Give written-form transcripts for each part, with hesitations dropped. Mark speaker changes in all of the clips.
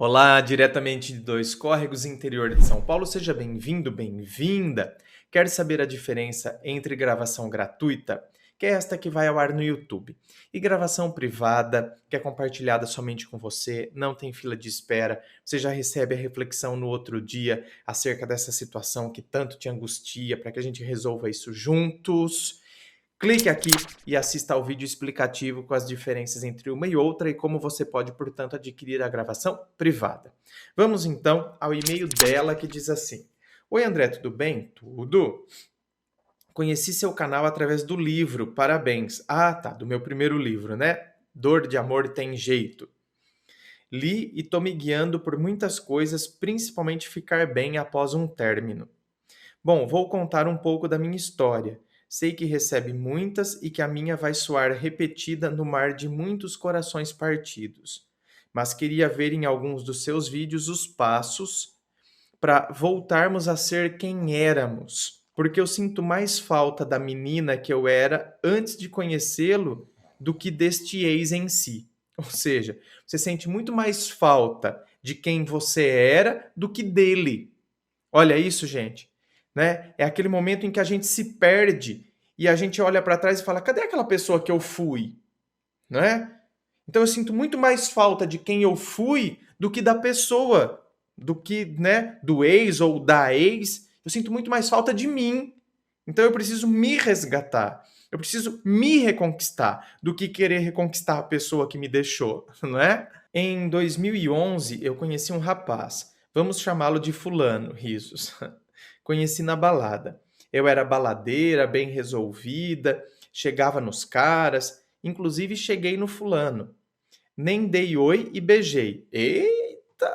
Speaker 1: Olá, diretamente de Dois Córregos, interior de São Paulo. Seja bem-vindo, bem-vinda. Quer saber a diferença entre gravação gratuita, que é esta que vai ao ar no YouTube, e gravação privada, que é compartilhada somente com você, não tem fila de espera, você já recebe a reflexão no outro dia acerca dessa situação que tanto te angustia, para que a gente resolva isso juntos. Clique aqui e assista ao vídeo explicativo com as diferenças entre uma e outra e como você pode, portanto, adquirir a gravação privada. Vamos então ao e-mail dela que diz assim: Oi André, tudo bem? Tudo. Conheci seu canal através do livro, parabéns. Ah, tá, do meu primeiro livro, né? Dor de Amor Tem Jeito. Li e tô me guiando por muitas coisas, principalmente ficar bem após um término. Bom, vou contar um pouco da minha história. Sei que recebe muitas e que a minha vai soar repetida no mar de muitos corações partidos. Mas queria ver em alguns dos seus vídeos os passos para voltarmos a ser quem éramos. Porque eu sinto mais falta da menina que eu era antes de conhecê-lo do que deste ex em si. Ou seja, você sente muito mais falta de quem você era do que dele. Olha isso, gente, né? É aquele momento em que a gente se perde e a gente olha para trás e fala: cadê aquela pessoa que eu fui? Né? Então eu sinto muito mais falta de quem eu fui do que da pessoa, do que, né, do ex ou da ex. Eu sinto muito mais falta de mim. Então eu preciso me resgatar. Eu preciso me reconquistar do que querer reconquistar a pessoa que me deixou, não é? Em 2011, eu conheci um rapaz. Vamos chamá-lo de fulano, risos. Conheci na balada. Eu era baladeira, bem resolvida, chegava nos caras, inclusive cheguei no fulano. Nem dei oi e beijei. Eita!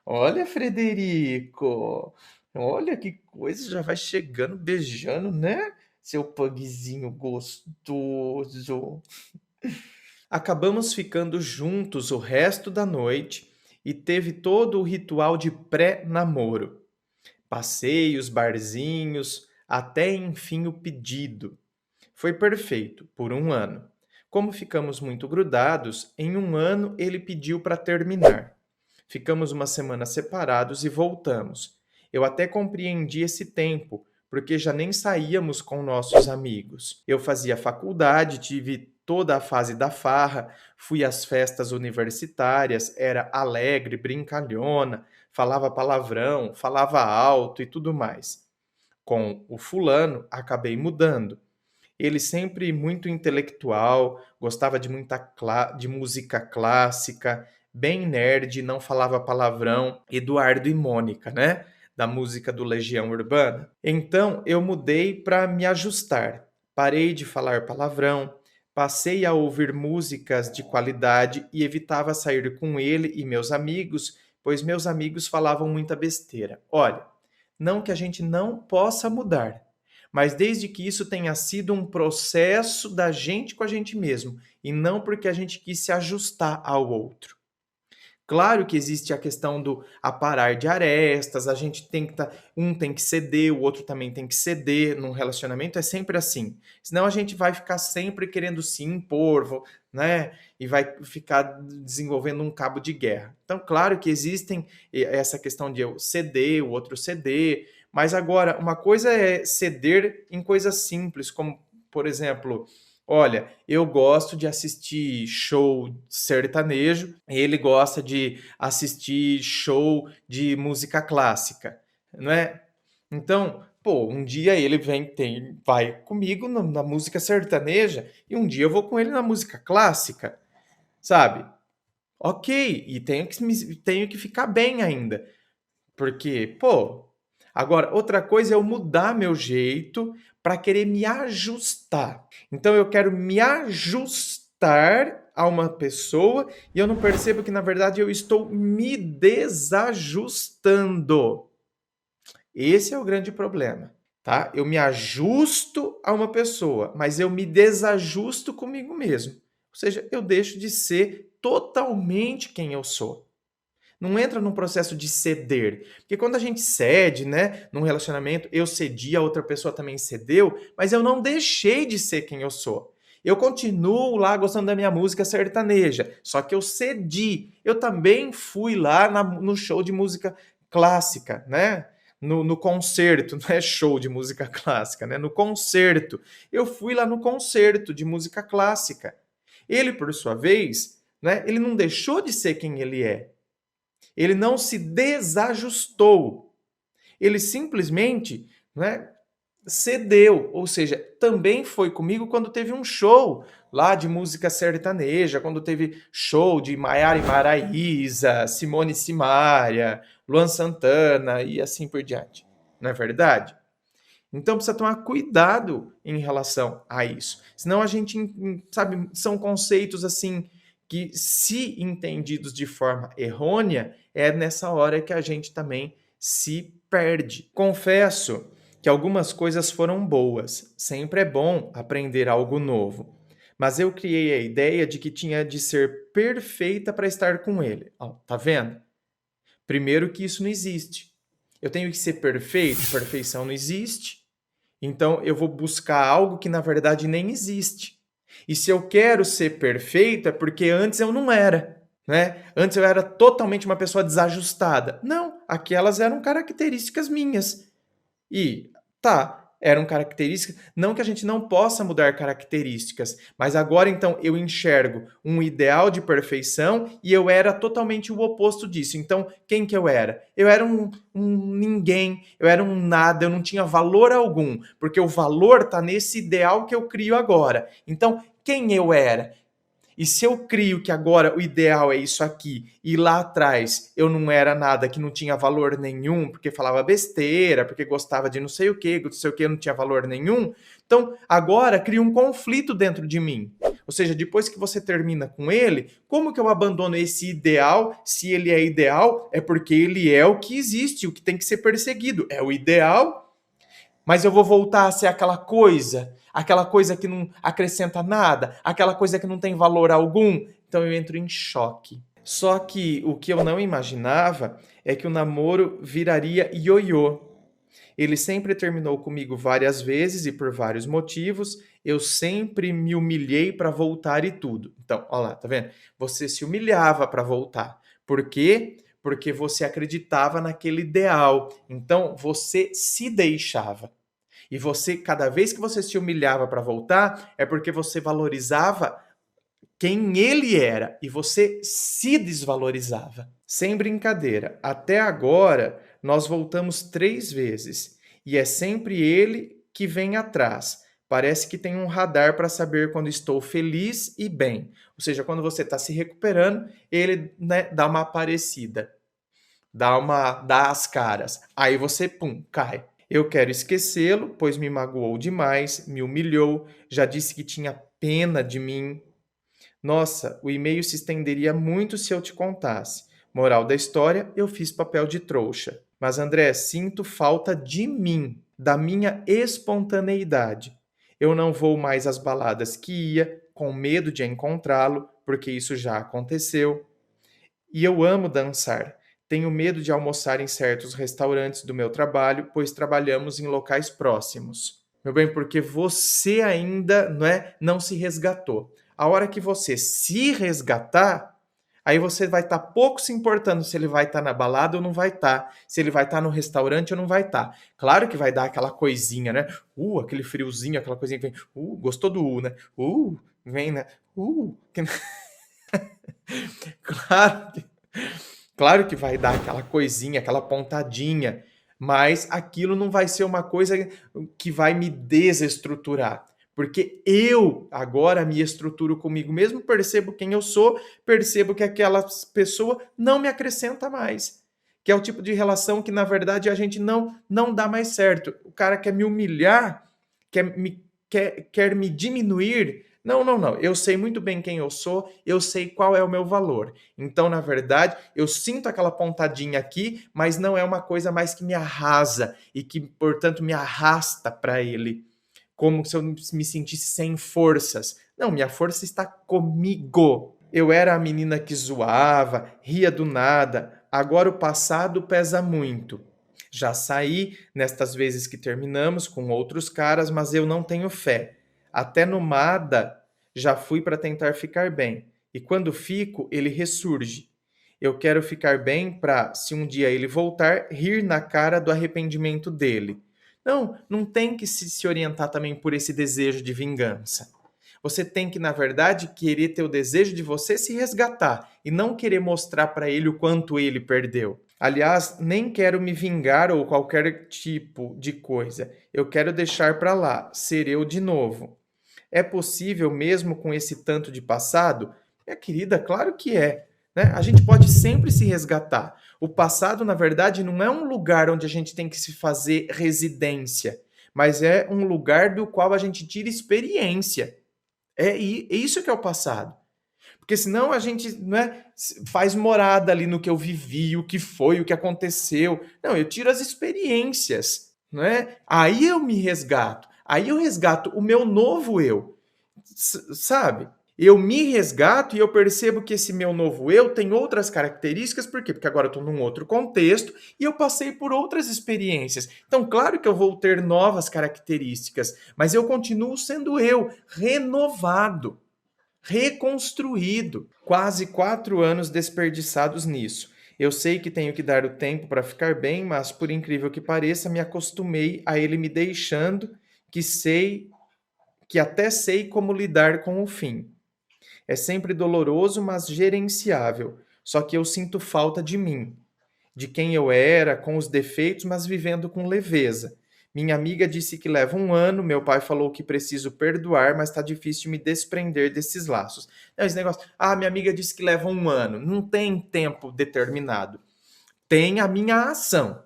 Speaker 1: Olha, Frederico! Olha que coisa, já vai chegando beijando, né? Seu pugzinho gostoso. Acabamos ficando juntos o resto da noite e teve todo o ritual de pré-namoro. Passeios, barzinhos, até enfim o pedido. Foi perfeito, por um ano. Como ficamos muito grudados, em um ano ele pediu para terminar. Ficamos uma semana separados e voltamos. Eu até compreendi esse tempo, porque já nem saíamos com nossos amigos. Eu fazia faculdade, tive toda a fase da farra, fui às festas universitárias, era alegre, brincalhona, falava palavrão, falava alto e tudo mais. Com o fulano, acabei mudando. Ele sempre muito intelectual, gostava de de música clássica, bem nerd, não falava palavrão, Eduardo e Mônica, né? Da música do Legião Urbana. Então eu mudei para me ajustar. Parei de falar palavrão, passei a ouvir músicas de qualidade e evitava sair com ele e meus amigos, pois meus amigos falavam muita besteira. Olha, não que a gente não possa mudar, mas desde que isso tenha sido um processo da gente com a gente mesmo, e não porque a gente quis se ajustar ao outro. Claro que existe a questão do aparar de arestas, a gente tem que um tem que ceder, o outro também tem que ceder, num relacionamento é sempre assim. Senão a gente vai ficar sempre querendo se impor, né? E vai ficar desenvolvendo um cabo de guerra. Então, claro que existem essa questão de eu ceder, o outro ceder, mas agora, uma coisa é ceder em coisas simples, como, por exemplo, olha, eu gosto de assistir show sertanejo, ele gosta de assistir show de música clássica, não é? Então, pô, um dia ele vai comigo na música sertaneja e um dia eu vou com ele na música clássica, sabe? Ok, e tenho que ficar bem ainda, porque, pô, agora outra coisa é eu mudar meu jeito para querer me ajustar. Então eu quero me ajustar a uma pessoa e eu não percebo que na verdade eu estou me desajustando. Esse é o grande problema, tá? Eu me ajusto a uma pessoa, mas eu me desajusto comigo mesmo. Ou seja, eu deixo de ser totalmente quem eu sou. Não entra num processo de ceder. Porque quando a gente cede, né, num relacionamento, eu cedi, a outra pessoa também cedeu, mas eu não deixei de ser quem eu sou. Eu continuo lá gostando da minha música sertaneja, só que eu cedi. Eu também fui lá no show de música clássica, né? No concerto, não é show de música clássica, né? No concerto. Eu fui lá no concerto de música clássica. Ele, por sua vez, né, ele não deixou de ser quem ele é. Ele não se desajustou. Ele simplesmente, né, cedeu, ou seja, também foi comigo quando teve um show lá de música sertaneja, quando teve show de Maiara e Maraíza, Simone e Simaria, Luan Santana e assim por diante. Não é verdade? Então precisa tomar cuidado em relação a isso. Senão a gente, sabe, são conceitos assim que, se entendidos de forma errônea, é nessa hora que a gente também se perde. Confesso que algumas coisas foram boas. Sempre é bom aprender algo novo. Mas eu criei a ideia de que tinha de ser perfeita para estar com ele. Ó, tá vendo? Primeiro que isso não existe. Eu tenho que ser perfeito, perfeição não existe. Então eu vou buscar algo que na verdade nem existe. E se eu quero ser perfeito é porque antes eu não era, né? Antes eu era totalmente uma pessoa desajustada. Não, aquelas eram características minhas. E tá, eram características, não que a gente não possa mudar características, mas agora então eu enxergo um ideal de perfeição e eu era totalmente o oposto disso. Então, quem que eu era? Eu era um ninguém, eu era um nada, eu não tinha valor algum, porque o valor tá nesse ideal que eu crio agora. Então, quem eu era? E se eu crio que agora o ideal é isso aqui, e lá atrás eu não era nada, que não tinha valor nenhum, porque falava besteira, porque gostava de não sei o que, não sei o que, não tinha valor nenhum, então agora cria um conflito dentro de mim. Ou seja, depois que você termina com ele, como que eu abandono esse ideal? Se ele é ideal, é porque ele é o que existe, o que tem que ser perseguido. É o ideal, mas eu vou voltar a ser aquela coisa que não acrescenta nada, aquela coisa que não tem valor algum. Então eu entro em choque. Só que o que eu não imaginava é que o namoro viraria ioiô. Ele sempre terminou comigo várias vezes e por vários motivos. Eu sempre me humilhei para voltar e tudo. Então, olha lá, tá vendo? Você se humilhava para voltar. Por quê? Porque você acreditava naquele ideal. Então, você se deixava. E você, cada vez que você se humilhava para voltar, é porque você valorizava quem ele era e você se desvalorizava. Sem brincadeira, até agora nós voltamos 3 vezes e é sempre ele que vem atrás. Parece que tem um radar para saber quando estou feliz e bem. Ou seja, quando você está se recuperando, ele, né, dá uma aparecida, dá as caras. Aí você, pum, cai. Eu quero esquecê-lo, pois me magoou demais, me humilhou, já disse que tinha pena de mim. Nossa, o e-mail se estenderia muito se eu te contasse. Moral da história, eu fiz papel de trouxa. Mas, André, sinto falta de mim, da minha espontaneidade. Eu não vou mais às baladas que ia, com medo de encontrá-lo, porque isso já aconteceu. E eu amo dançar. Tenho medo de almoçar em certos restaurantes do meu trabalho, pois trabalhamos em locais próximos. Meu bem, porque você ainda, não é, não se resgatou. A hora que você se resgatar, aí você vai estar pouco se importando se ele vai estar na balada ou não vai estar, se ele vai estar no restaurante ou não vai estar. Claro que vai dar aquela coisinha, né? Aquele friozinho, aquela coisinha que vem. Gostou do né? Vem, né? Que- Claro que Claro que vai dar aquela coisinha, aquela pontadinha, mas aquilo não vai ser uma coisa que vai me desestruturar. Porque eu agora me estruturo comigo mesmo, percebo quem eu sou, percebo que aquela pessoa não me acrescenta mais. Que é o tipo de relação que, na verdade, a gente não dá mais certo. O cara quer me humilhar, quer me diminuir. Não, não, não. Eu sei muito bem quem eu sou, eu sei qual é o meu valor. Então, na verdade, eu sinto aquela pontadinha aqui, mas não é uma coisa mais que me arrasa e que, portanto, me arrasta para ele, como se eu me sentisse sem forças. Não, minha força está comigo. Eu era a menina que zoava, ria do nada. Agora o passado pesa muito. Já saí nestas vezes que terminamos com outros caras, mas eu não tenho fé. Até no Mada Já fui para tentar ficar bem. E quando fico, ele ressurge. Eu quero ficar bem para, se um dia ele voltar, rir na cara do arrependimento dele. Não tem que se orientar também por esse desejo de vingança. Você tem que, na verdade, querer ter o desejo de você se resgatar e não querer mostrar para ele o quanto ele perdeu. Aliás, nem quero me vingar ou qualquer tipo de coisa. Eu quero deixar para lá, ser eu de novo. É possível mesmo com esse tanto de passado? Minha querida, claro que é. Né? A gente pode sempre se resgatar. O passado, na verdade, não é um lugar onde a gente tem que se fazer residência, mas é um lugar do qual a gente tira experiência. É isso que é o passado. Porque senão a gente, né, faz morada ali no que eu vivi, o que foi, o que aconteceu. Não, eu tiro as experiências, né? Aí eu me resgato. Aí eu resgato o meu novo eu. Sabe? Eu me resgato e eu percebo que esse meu novo eu tem outras características, por quê? Porque agora eu estou num outro contexto e eu passei por outras experiências. Então, claro que eu vou ter novas características, mas eu continuo sendo eu, renovado, reconstruído. Quase 4 anos desperdiçados nisso. Eu sei que tenho que dar o tempo para ficar bem, mas por incrível que pareça, me acostumei a ele me deixando, que até sei como lidar com o fim. É sempre doloroso, mas gerenciável. Só que eu sinto falta de mim, de quem eu era, com os defeitos, mas vivendo com leveza. Minha amiga disse que leva 1 ano, meu pai falou que preciso perdoar, mas está difícil me desprender desses laços. Não, esse negócio, minha amiga disse que leva 1 ano. Não tem tempo determinado. Tem a minha ação.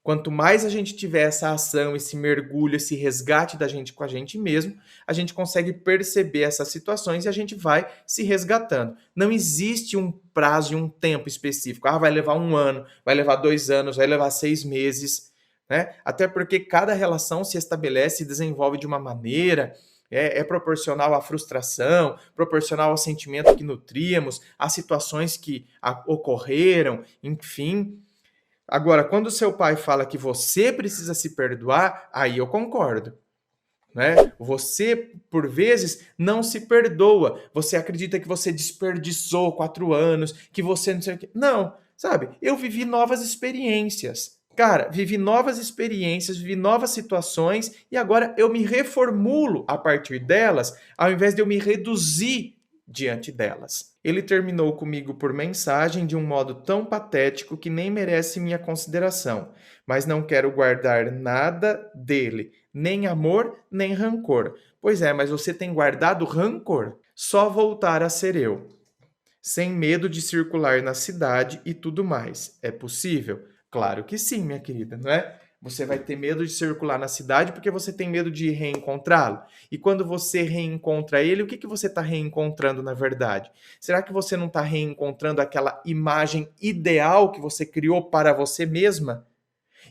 Speaker 1: Quanto mais a gente tiver essa ação, esse mergulho, esse resgate da gente com a gente mesmo, a gente consegue perceber essas situações e a gente vai se resgatando. Não existe um prazo e um tempo específico. Vai levar 1 ano, vai levar 2 anos, vai levar 6 meses. Né? Até porque cada relação se estabelece e desenvolve de uma maneira, é proporcional à frustração, proporcional ao sentimento que nutríamos, às situações que ocorreram, enfim. Agora, quando seu pai fala que você precisa se perdoar, aí eu concordo. Né? Você, por vezes, não se perdoa. Você acredita que você desperdiçou 4 anos, que você não sei o quê. Não, sabe? Eu vivi novas experiências. Cara, vivi novas experiências, vivi novas situações e agora eu me reformulo a partir delas, ao invés de eu me reduzir diante delas. Ele terminou comigo por mensagem de um modo tão patético que nem merece minha consideração, mas não quero guardar nada dele, nem amor, nem rancor. Pois é, mas você tem guardado rancor. Só voltar a ser eu, sem medo de circular na cidade e tudo mais. É possível? Claro que sim, minha querida, não é? Você vai ter medo de circular na cidade porque você tem medo de reencontrá-lo. E quando você reencontra ele, o que você está reencontrando na verdade? Será que você não está reencontrando aquela imagem ideal que você criou para você mesma?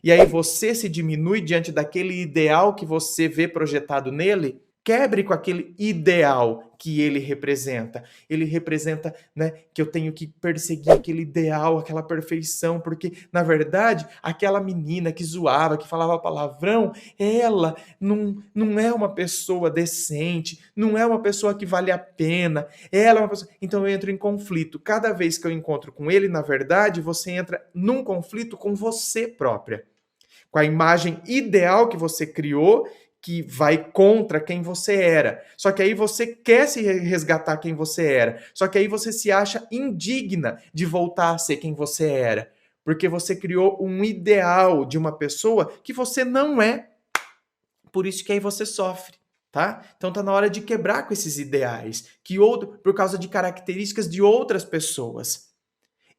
Speaker 1: E aí você se diminui diante daquele ideal que você vê projetado nele? Quebre com aquele ideal que ele representa. Ele representa, né, que eu tenho que perseguir aquele ideal, aquela perfeição, porque, na verdade, aquela menina que zoava, que falava palavrão, ela não é uma pessoa decente, não é uma pessoa que vale a pena, ela é uma pessoa... Então eu entro em conflito. Cada vez que eu encontro com ele, na verdade, você entra num conflito com você própria, com a imagem ideal que você criou, que vai contra quem você era. Só que aí você quer se resgatar quem você era. Só que aí você se acha indigna de voltar a ser quem você era. Porque você criou um ideal de uma pessoa que você não é. Por isso que aí você sofre. Tá? Então tá na hora de quebrar com esses ideais, por causa de características de outras pessoas.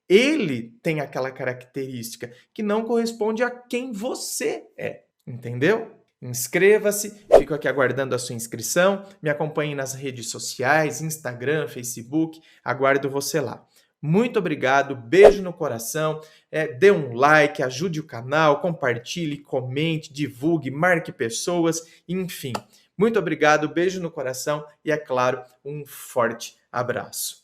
Speaker 1: Ele tem aquela característica que não corresponde a quem você é, entendeu? Inscreva-se, fico aqui aguardando a sua inscrição, me acompanhe nas redes sociais, Instagram, Facebook, aguardo você lá. Muito obrigado, beijo no coração, dê um like, ajude o canal, compartilhe, comente, divulgue, marque pessoas, enfim. Muito obrigado, beijo no coração e, é claro, um forte abraço.